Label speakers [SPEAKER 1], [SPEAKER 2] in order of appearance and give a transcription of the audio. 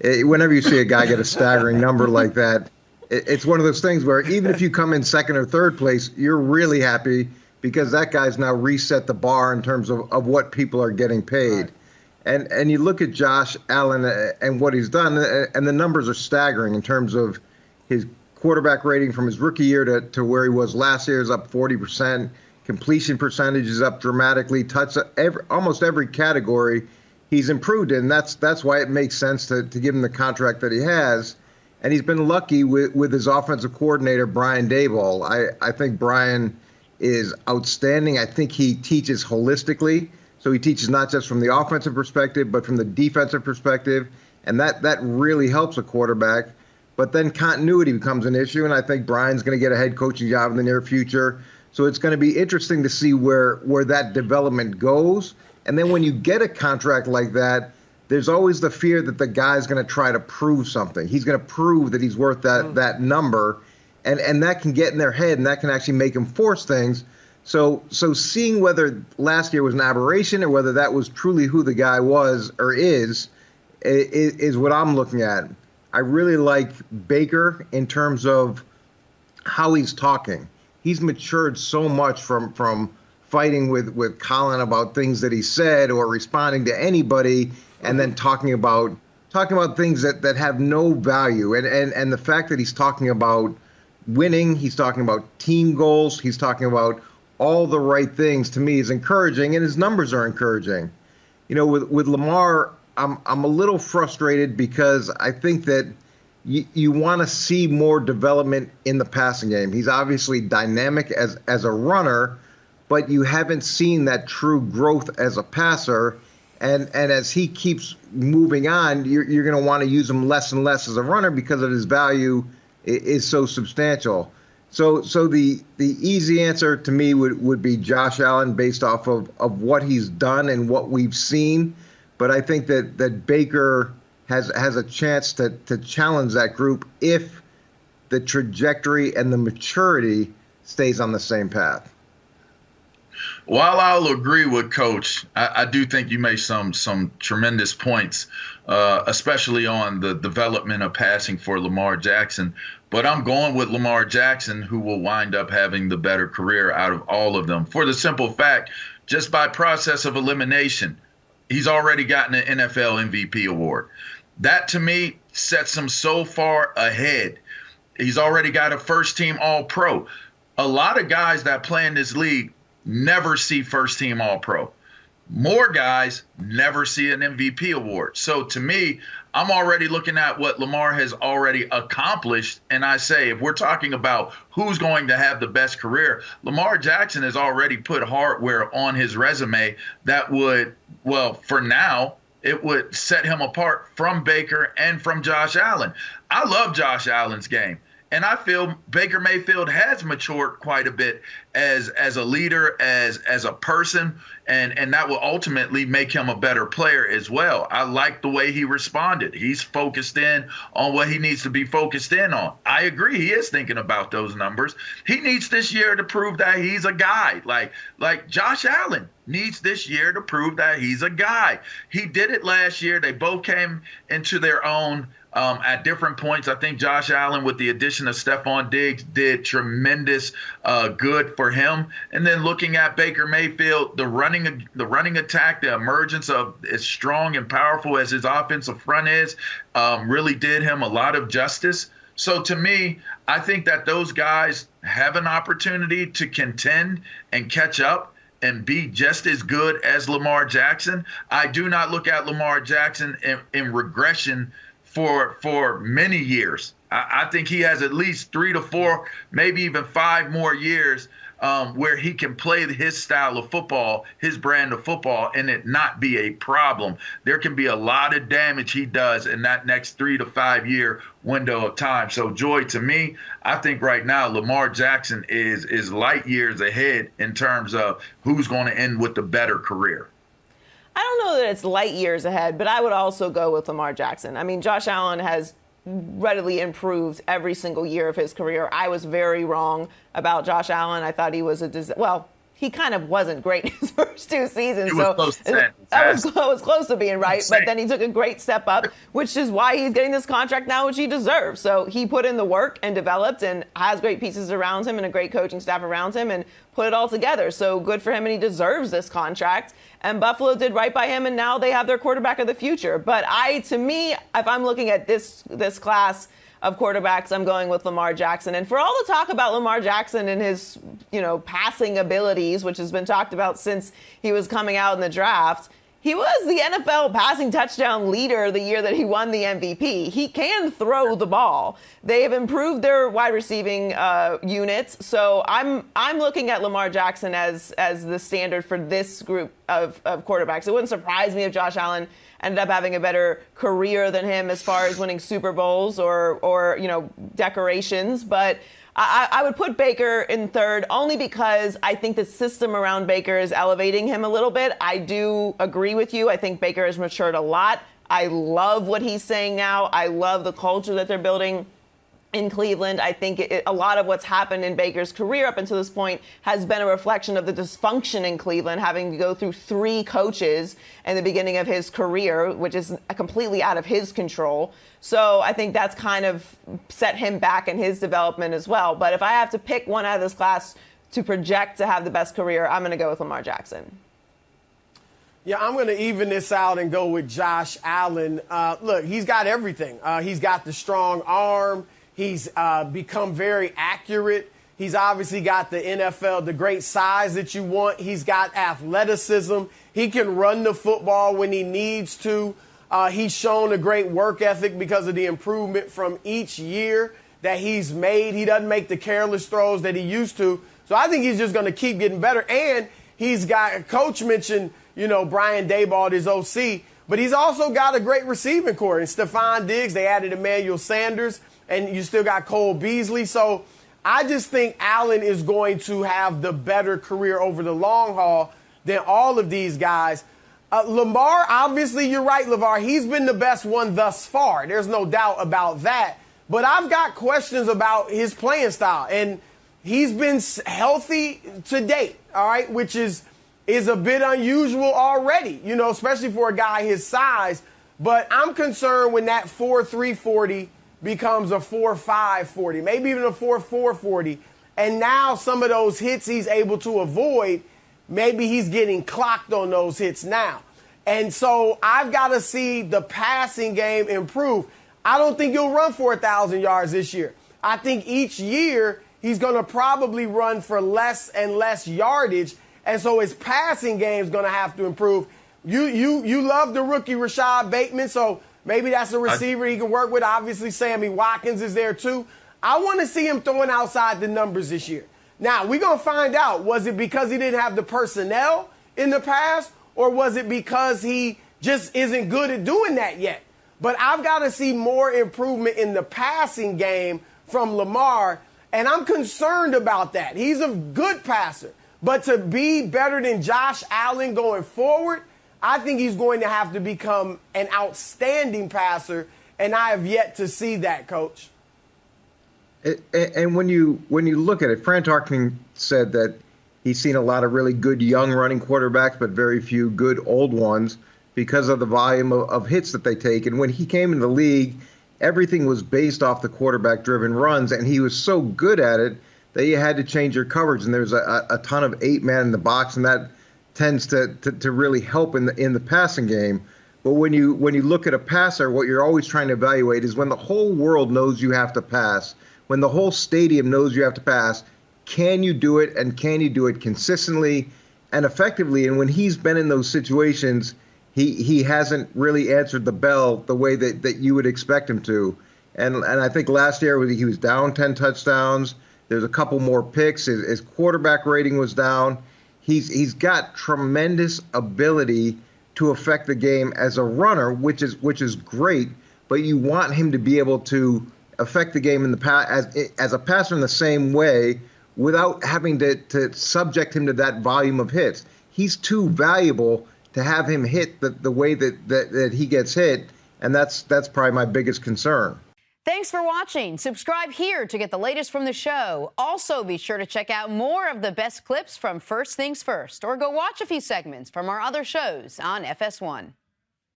[SPEAKER 1] Whenever you see a guy get a staggering number like that, it's one of those things where even if you come in second or third place, you're really happy because that guy's now reset the bar in terms of what people are getting paid. Right. And you look at Josh Allen and what he's done, and the numbers are staggering in terms of his quarterback rating from his rookie year to where he was last year is up 40%. Completion percentage is up dramatically. Almost every category he's improved in. That's why it makes sense to give him the contract that he has. And he's been lucky with his offensive coordinator, Brian Daboll. I think Brian is outstanding. I think he teaches holistically. So he teaches not just from the offensive perspective, but from the defensive perspective. And that really helps a quarterback. But then continuity becomes an issue. And I think Brian's going to get a head coaching job in the near future. So it's going to be interesting to see where that development goes. And then when you get a contract like that, there's always the fear that the guy's going to try to prove something. He's going to prove that he's worth that number. And that can get in their head, and that can actually make them force things. So seeing whether last year was an aberration or whether that was truly who the guy was or is what I'm looking at. I really like Baker in terms of how he's talking. He's matured so much from fighting with Colin about things that he said or responding to anybody and then talking about things that have no value. And the fact that he's talking about winning, he's talking about team goals, he's talking about all the right things, to me is encouraging, and his numbers are encouraging. You know, with Lamar, I'm a little frustrated because I think that you want to see more development in the passing game. He's obviously dynamic as a runner, but you haven't seen that true growth as a passer. And as he keeps moving on, you're going to want to use him less and less as a runner because of his value is so substantial. So the easy answer to me would be Josh Allen based off of what he's done and what we've seen. But I think that Baker has a chance to challenge that group if the trajectory and the maturity stays on the same path.
[SPEAKER 2] While I'll agree with Coach, I do think you made some tremendous points, especially on the development of passing for Lamar Jackson. But I'm going with Lamar Jackson, who will wind up having the better career out of all of them. For the simple fact, just by process of elimination, he's already gotten an NFL MVP award. That, to me, sets him so far ahead. He's already got a first-team All-Pro. A lot of guys that play in this league never see first-team All-Pro. More guys never see an MVP award. So to me, I'm already looking at what Lamar has already accomplished. And I say, if we're talking about who's going to have the best career, Lamar Jackson has already put hardware on his resume that would, well, for now, it would set him apart from Baker and from Josh Allen. I love Josh Allen's game. And I feel Baker Mayfield has matured quite a bit as a leader, as a person, and that will ultimately make him a better player as well. I like the way he responded. He's focused in on what he needs to be focused in on. I agree. He is thinking about those numbers. He needs this year to prove that he's a guy. Like Josh Allen needs this year to prove that he's a guy. He did it last year. They both came into their own at different points. I think Josh Allen, with the addition of Stephon Diggs, did tremendous good for him. And then looking at Baker Mayfield, the running attack, the emergence of as strong and powerful as his offensive front is, really did him a lot of justice. So to me, I think that those guys have an opportunity to contend and catch up and be just as good as Lamar Jackson. I do not look at Lamar Jackson in regression for many years. I think he has at least 3 to 4, maybe even 5 more years where he can play his style of football, his brand of football, and it not be a problem. There can be a lot of damage he does in that next 3 to 5 year window of time. So, Joy, to me, I think right now Lamar Jackson is light years ahead in terms of who's going to end with the better career.
[SPEAKER 3] I don't know that it's light years ahead, but I would also go with Lamar Jackson. I mean, Josh Allen has readily improved every single year of his career. I was very wrong about Josh Allen. I thought he was he kind of wasn't great in his first 2 seasons.
[SPEAKER 2] It was close to
[SPEAKER 3] that was close to being right, but then he took a great step up, which is why he's getting this contract now, which he deserves. So he put in the work and developed and has great pieces around him and a great coaching staff around him and put it all together. So good for him, and he deserves this contract. And Buffalo did right by him, and now they have their quarterback of the future. But to me, if I'm looking at this class of quarterbacks, I'm going with Lamar Jackson. And for all the talk about Lamar Jackson and his, passing abilities, which has been talked about since he was coming out in the draft, he was the NFL passing touchdown leader the year that he won the MVP. He can throw the ball. They have improved their wide receiving units. So I'm looking at Lamar Jackson as the standard for this group of quarterbacks. It wouldn't surprise me if Josh Allen ended up having a better career than him as far as winning Super Bowls or decorations. But I would put Baker in third only because I think the system around Baker is elevating him a little bit. I do agree with you. I think Baker has matured a lot. I love what he's saying now. I love the culture that they're building in Cleveland. I think a lot of what's happened in Baker's career up until this point has been a reflection of the dysfunction in Cleveland, having to go through 3 coaches in the beginning of his career, which is completely out of his control. So I think that's kind of set him back in his development as well. But if I have to pick one out of this class to project to have the best career, I'm going to go with Lamar Jackson.
[SPEAKER 4] Yeah, I'm going to even this out and go with Josh Allen. Look, he's got everything. He's got the strong arm. He's become very accurate. He's obviously got the NFL, the great size that you want. He's got athleticism. He can run the football when he needs to. He's shown a great work ethic because of the improvement from each year that he's made. He doesn't make the careless throws that he used to. So I think he's just going to keep getting better. And he's got, Coach mentioned, Brian Daboll, his OC, but he's also got a great receiving core. And Stephon Diggs, they added Emmanuel Sanders, and you still got Cole Beasley. So I just think Allen is going to have the better career over the long haul than all of these guys. Lamar, obviously, you're right, LaVar. He's been the best one thus far. There's no doubt about that. But I've got questions about his playing style. And he's been healthy to date, all right, which is a bit unusual already, especially for a guy his size. But I'm concerned when that 4.3 40 becomes a 4.5 40, maybe even a 4.4 40. And now some of those hits he's able to avoid, maybe he's getting clocked on those hits now. And so I've got to see the passing game improve. I don't think he'll run for 1,000 yards this year. I think each year he's going to probably run for less and less yardage. And so his passing game is going to have to improve. You love the rookie Rashad Bateman, so maybe that's a receiver he can work with. Obviously, Sammy Watkins is there too. I want to see him throwing outside the numbers this year. Now, we're going to find out, was it because he didn't have the personnel in the past, or was it because he just isn't good at doing that yet? But I've got to see more improvement in the passing game from Lamar, and I'm concerned about that. He's a good passer, but to be better than Josh Allen going forward, I think he's going to have to become an outstanding passer, and I have yet to see that, Coach.
[SPEAKER 1] And when you look at it, Fran Tarkenton said that he's seen a lot of really good young running quarterbacks, but very few good old ones because of the volume of hits that they take. And when he came in the league, everything was based off the quarterback-driven runs, and he was so good at it that you had to change your coverage. And there's a ton of 8-man in the box, and that tends to really help in the passing game. But when you look at a passer, what you're always trying to evaluate is when the whole world knows you have to pass, when the whole stadium knows you have to pass, can you do it, and can you do it consistently and effectively? And when he's been in those situations, he hasn't really answered the bell the way that you would expect him to. And I think last year he was down 10 touchdowns. There's a couple more picks. His quarterback rating was down. He's got tremendous ability to affect the game as a runner, which is great. But you want him to be able to affect the game in the as a passer in the same way without having to subject him to that volume of hits. He's too valuable to have him hit the way that he gets hit, and that's probably my biggest concern.
[SPEAKER 5] Thanks for watching. Subscribe here to get the latest from the show. Also, be sure to check out more of the best clips from First Things First, or go watch a few segments from our other shows on FS1.